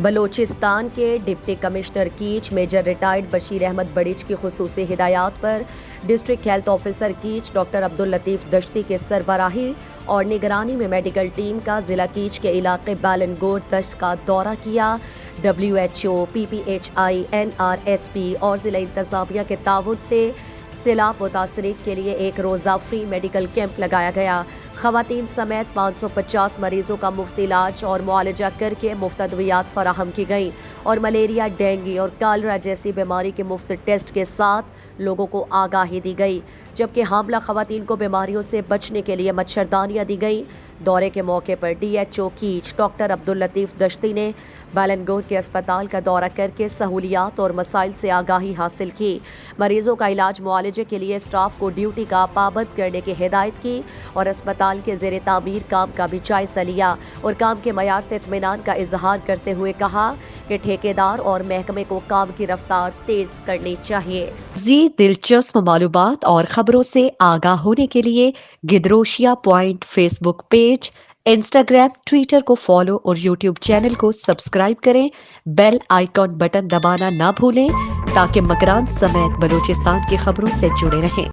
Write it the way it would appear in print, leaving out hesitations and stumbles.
بلوچستان کے deputy commissioner Kech major retired Bashir Ahmed Barech کی خصوصی ہدایات پر district health officer Kech doctor Abdul Latif Dashti کے سربراہی اور نگرانی میں میڈیکل ٹیم کا ضلع کیچ کے علاقے بالنگور دشت کا دورہ کیا۔ WHO، PPHI، NRSP اور ضلع انتظامیہ کے تعاون سے سیلاب متاثرین کے لیے ایک روزہ فری میڈیکل کیمپ لگایا گیا۔ خواتین سمیت 550 مریضوں کا مفت علاج اور معالجہ کر کے مفت ادویات فراہم کی گئی اور ملیریا، ڈینگی اور کالرا جیسی بیماری کے مفت ٹیسٹ کے ساتھ لوگوں کو آگاہی دی گئی، جبکہ حاملہ خواتین کو بیماریوں سے بچنے کے لیے مچھردانیاں دی گئی۔ دورے کے موقع پر DHO کیچ ڈاکٹر عبداللطیف دشتی نے بالنگور کے اسپتال کا دورہ کر کے سہولیات اور مسائل سے آگاہی حاصل کی، مریضوں کا علاج معالجے کے لیے اسٹاف کو ڈیوٹی کا پابند کرنے کی ہدایت کی اور اسپتال کے زیر تعمیر کام کا بھی جائزہ لیا اور کام کے معیار سے اطمینان کا اظہار کرتے ہوئے کہا کہ ٹھیکیدار اور محکمے کو کام کی رفتار تیز کرنی چاہیے۔ مزید دلچسپ معلومات اور خبروں سے آگاہ ہونے کے لیے Gedrosia point Facebook page, Instagram, Twitter کو فالو اور یوٹیوب چینل کو سبسکرائب کریں۔ بیل آئیکن بٹن دبانا نہ بھولیں تاکہ مکران سمیت بلوچستان کی خبروں سے جڑے رہیں۔